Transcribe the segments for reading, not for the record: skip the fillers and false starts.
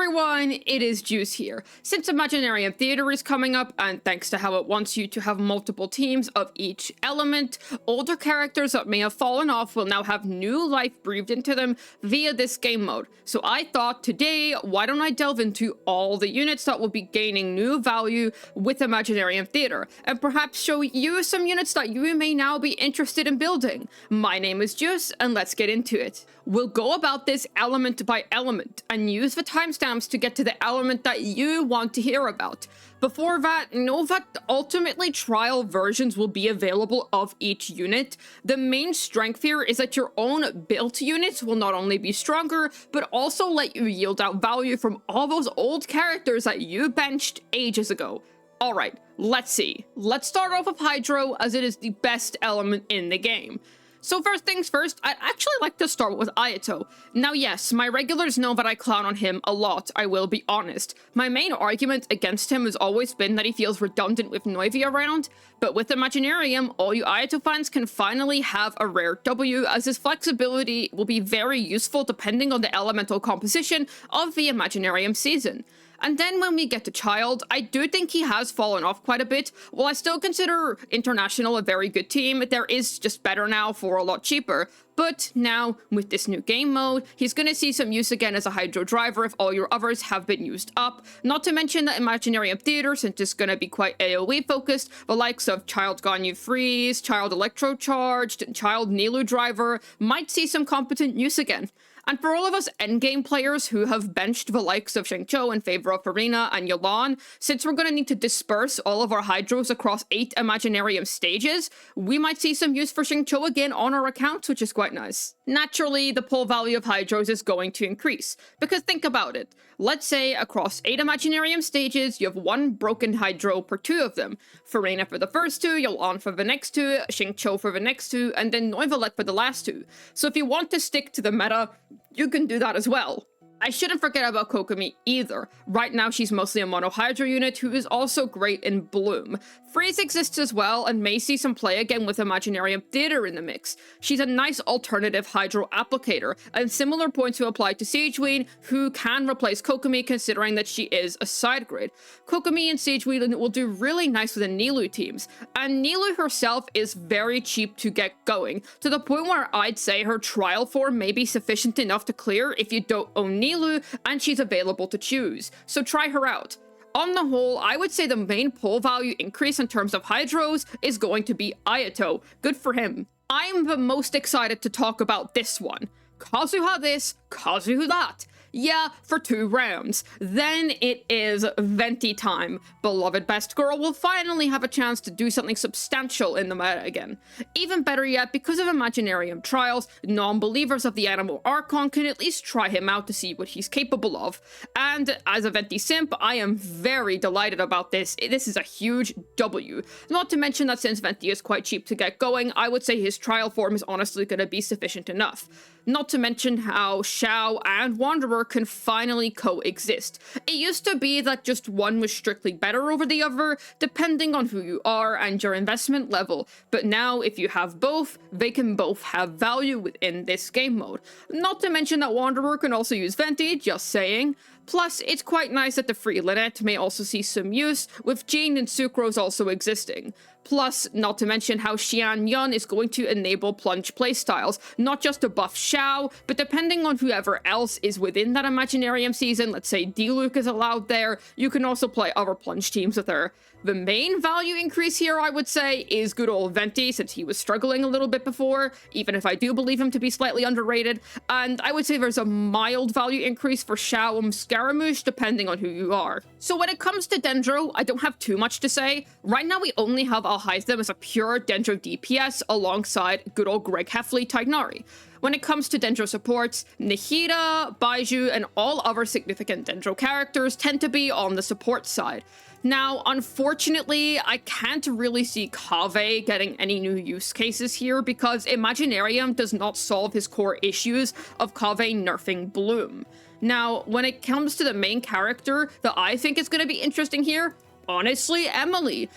everyone, it is Juice here. Since Imaginarium Theater is coming up, and thanks to how it wants you to have multiple teams of each element, older characters that may have fallen off will now have new life breathed into them via this game mode. So I thought today, why don't I delve into all the units that will be gaining new value with Imaginarium Theater, and perhaps show you some units that you may now be interested in building. My name is Juice, and let's get into it. We'll go about this element by element, and use the timestamps to get to the element that you want to hear about. Before that, know that ultimately trial versions will be available of each unit. The main strength here is that your own built units will not only be stronger, but also let you yield out value from all those old characters that you benched ages ago. Alright, let's see. Let's start off with Hydro, as it is the best element in the game. So first things first, I'd actually like to start with Ayato. Now yes, my regulars know that I clown on him a lot, I will be honest. My main argument against him has always been that he feels redundant with Noivy around, but with Imaginarium, all you Ayato fans can finally have a rare W, as his flexibility will be very useful depending on the elemental composition of the Imaginarium season. And then when we get to Childe, I do think he has fallen off quite a bit. While I still consider International a very good team, there is just better now for a lot cheaper. But now, with this new game mode, he's gonna see some use again as a Hydro driver if all your others have been used up. Not to mention that Imaginarium Theater, since it's gonna be quite AoE focused, the likes of Childe Ganyu Freeze, Childe Electro Charged, Childe Nilou driver might see some competent use again. And for all of us endgame players who have benched the likes of Xingqiu in favor of Furina and Yelan, since we're going to need to disperse all of our Hydros across 8 Imaginarium stages, we might see some use for Xingqiu again on our accounts, which is quite nice. Naturally, the pull value of Hydros is going to increase, because think about it. Let's say across 8 Imaginarium stages, you have 1 broken Hydro per 2 of them. Furina for the first 2, Yelan for the next 2, Xingqiu for the next 2, and then Neuvillette for the last 2. So if you want to stick to the meta, you can do that as well. I shouldn't forget about Kokomi either. Right now she's mostly a mono Hydro unit who is also great in Bloom. Freeze exists as well and may see some play again with Imaginarium Theater in the mix. She's a nice alternative Hydro applicator, and similar points will apply to Sageween, who can replace Kokomi considering that she is a side grid. Kokomi and Sageween will do really nice with the Nilou teams, and Nilou herself is very cheap to get going, to the point where I'd say her trial form may be sufficient enough to clear if you don't own Nilou, and she's available to choose, so try her out. On the whole, I would say the main pull value increase in terms of Hydros is going to be Ayato. Good for him. I'm the most excited to talk about this one. Kazuha this, Kazuha that. Yeah, for 2 rounds. Then it is Venti time. Beloved best girl will finally have a chance to do something substantial in the meta again. Even better yet, because of Imaginarium trials, non-believers of the Animal Archon can at least try him out to see what he's capable of. And as a Venti simp, I am very delighted about this. This is a huge W. Not to mention that since Venti is quite cheap to get going, I would say his trial form is honestly going to be sufficient enough. Not to mention how Xiao and Wanderer can finally coexist. It used to be that just one was strictly better over the other, depending on who you are and your investment level, but now if you have both, they can both have value within this game mode. Not to mention that Wanderer can also use Venti, just saying. Plus, it's quite nice that the free Lynette may also see some use, with Jean and Sucrose also existing. Plus, not to mention how Xian Yun is going to enable plunge playstyles, not just to buff Xiao, but depending on whoever else is within that Imaginarium season, let's say Diluc is allowed there, you can also play other plunge teams with her. The main value increase here, I would say, is good old Venti, since he was struggling a little bit before, even if I do believe him to be slightly underrated, and I would say there's a mild value increase for Xiao and Scaramouche, depending on who you are. So when it comes to Dendro, I don't have too much to say. Right now we only have Alhaitham as a pure Dendro DPS alongside good old Greg Heffley Tignari. When it comes to Dendro supports, Nahida, Baiju, and all other significant Dendro characters tend to be on the support side. Now, unfortunately, I can't really see Kaveh getting any new use cases here because Imaginarium does not solve his core issues of Kaveh nerfing Bloom. Now, when it comes to the main character that I think is going to be interesting here, honestly, Emily.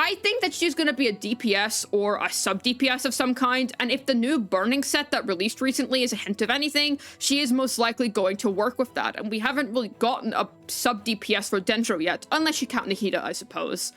I think that she's gonna be a DPS or a sub DPS of some kind, and if the new Burning set that released recently is a hint of anything, she is most likely going to work with that, and we haven't really gotten a sub DPS for Dendro yet, unless you count Nahida, I suppose.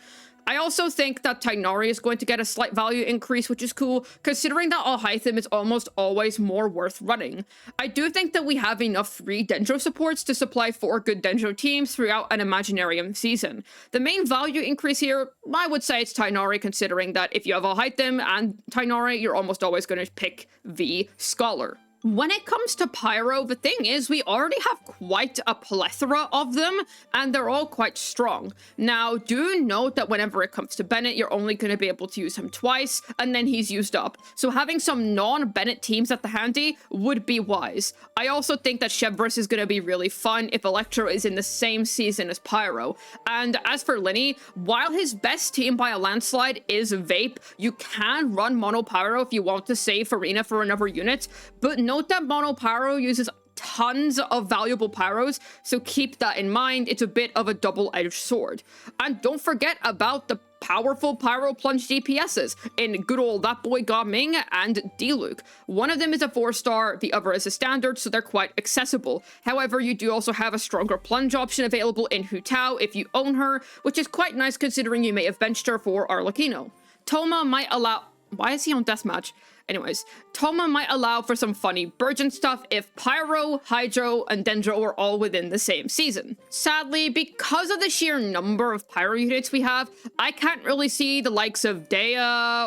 I also think that Tighnari is going to get a slight value increase, which is cool, considering that Alhaitham is almost always more worth running. I do think that we have enough free Dendro supports to supply 4 good Dendro teams throughout an Imaginarium season. The main value increase here, I would say it's Tighnari, considering that if you have Alhaitham and Tighnari, you're almost always going to pick the Scholar. When it comes to Pyro, the thing is, we already have quite a plethora of them, and they're all quite strong. Now, do note that whenever it comes to Bennett, you're only going to be able to use him twice, and then he's used up. So having some non-Bennett teams at the handy would be wise. I also think that Chevrolet is going to be really fun if Electro is in the same season as Pyro. And as for Linny, while his best team by a landslide is Vape, you can run Mono Pyro if you want to save Arena for another unit, but note that Mono Pyro uses tons of valuable pyros, so keep that in mind. It's a bit of a double-edged sword. And don't forget about the powerful Pyro Plunge DPSs in good old That Boy Ga-Ming and Diluc. One of them is a 4-star, the other is a standard, so they're quite accessible. However, you do also have a stronger plunge option available in Hu Tao if you own her, which is quite nice considering you may have benched her for Arlecchino. Toma might allow... Why is he on Deathmatch? Anyways, Toma might allow for some funny Burgeon stuff if Pyro, Hydro, and Dendro are all within the same season. Sadly, because of the sheer number of Pyro units we have, I can't really see the likes of Dea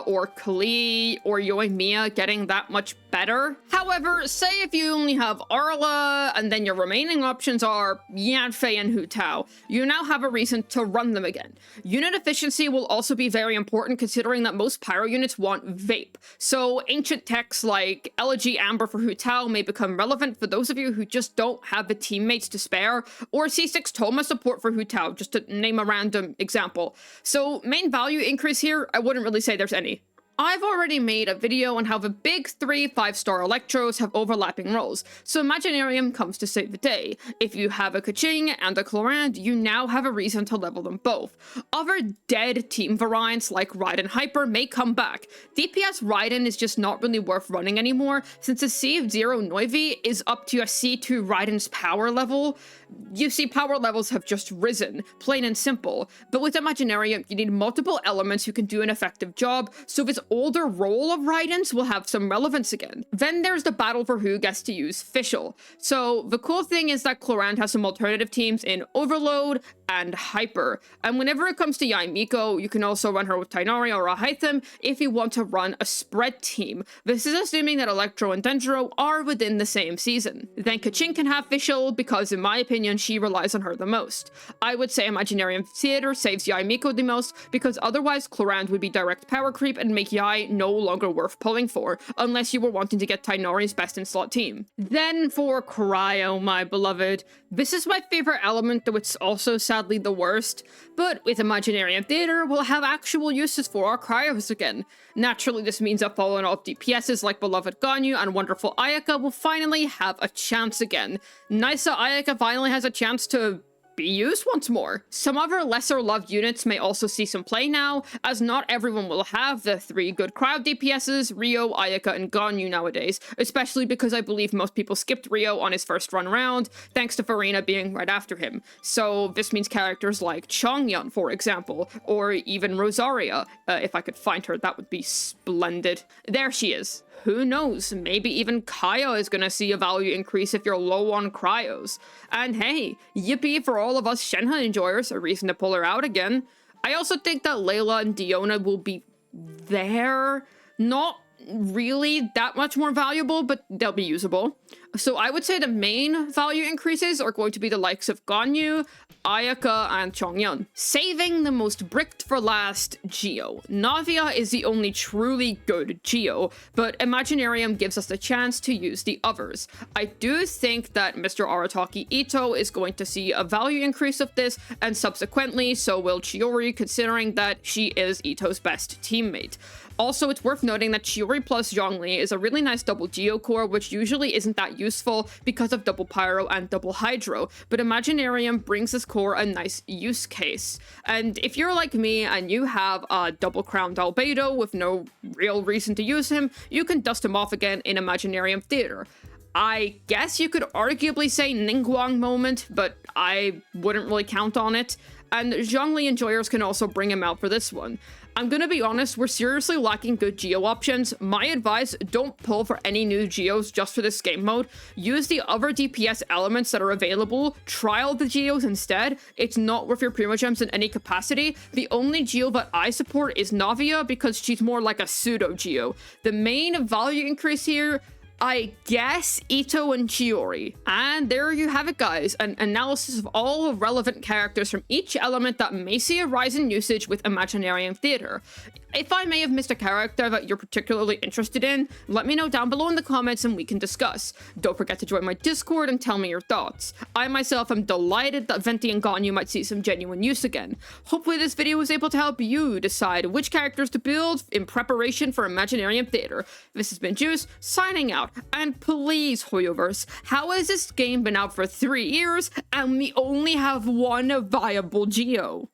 or Kali or Yoimiya getting that much better. However, say if you only have Arla and then your remaining options are Yanfei and Hu Tao, you now have a reason to run them again. Unit efficiency will also be very important considering that most Pyro units want Vape. So ancient techs like Elegy Amber for Hu Tao may become relevant for those of you who just don't have the teammates to spare, or C6 Toma support for Hu Tao, just to name a random example. So main value increase here, I wouldn't really say there's any. I've already made a video on how the big 3 5-star Electros have overlapping roles, so Imaginarium comes to save the day. If you have a Keqing and a Clorinde, you now have a reason to level them both. Other dead team variants like Raiden Hyper may come back. DPS Raiden is just not really worth running anymore, since a C of 0 Noivi is up to a C2 Raiden's power level. You see, power levels have just risen, plain and simple, but with Imaginarium, you need multiple elements who can do an effective job, so this older role of Raiden's will have some relevance again. Then there's the battle for who gets to use Fischl. So the cool thing is that Clorinde has some alternative teams in Overload and Hyper, and whenever it comes to Yae Miko, you can also run her with Tighnari or Alhaitham if you want to run a spread team. This is assuming that Electro and Dendro are within the same season. Then Keqing can have Fischl because, in my opinion, she relies on her the most. I would say Imaginarium Theater saves Yae Miko the most because otherwise Clorinde would be direct power creep and make Yae no longer worth pulling for, unless you were wanting to get Tighnari's best in slot team. Then for Cryo, my beloved. This is my favorite element, though it's also sadly the worst, but with Imaginarium Theater, we'll have actual uses for our Cryos again. Naturally, this means that fallen off DPSs like beloved Ganyu and wonderful Ayaka will finally have a chance again. Nisa Ayaka finally has a chance to be used once more. Some other lesser loved units may also see some play now, as not everyone will have the 3 good crowd DPSs, Ryo, Ayaka, and Ganyu nowadays, especially because I believe most people skipped Ryo on his first run round, thanks to Farina being right after him. So this means characters like Chongyun, for example, or even Rosaria. If I could find her, that would be splendid. There she is. Who knows, maybe even Kaya is gonna see a value increase if you're low on cryos. And hey, yippee for all of us Shenhe enjoyers, a reason to pull her out again. I also think that Layla and Diona will be there, not really that much more valuable, but they'll be usable. So I would say the main value increases are going to be the likes of Ganyu, Ayaka, and Chongyun. Saving the most bricked for last, Geo. Navia is the only truly good Geo, but Imaginarium gives us the chance to use the others. I do think that Mr. Arataki Ito is going to see a value increase of this, and subsequently so will Chiori, considering that she is Ito's best teammate. Also, it's worth noting that Chiori plus Zhongli is a really nice double Geo core, which usually isn't that that useful because of double pyro and double hydro, but Imaginarium brings this core a nice use case. And if you're like me and you have a double crowned albedo with no real reason to use him, you can dust him off again in Imaginarium Theater. I guess you could arguably say Ningguang moment, but I wouldn't really count on it. And Zhongli enjoyers can also bring him out for this one. I'm gonna be honest, we're seriously lacking good geo options. My advice, don't pull for any new geos just for this game mode. Use the other DPS elements that are available, trial the geos instead. It's not worth your Primogems in any capacity. The only geo that I support is Navia because she's more like a pseudo geo. The main value increase here, I guess, Ito and Chiori. And there you have it, guys, an analysis of all relevant characters from each element that may see a rise in usage with Imaginarium Theater. If I may have missed a character that you're particularly interested in, let me know down below in the comments and we can discuss. Don't forget to join my Discord and tell me your thoughts. I myself am delighted that Venti and Ganyu might see some genuine use again. Hopefully this video was able to help you decide which characters to build in preparation for Imaginarium Theater. This has been Juice, signing out. And please, Hoyoverse, how has this game been out for 3 years and we only have one viable geo?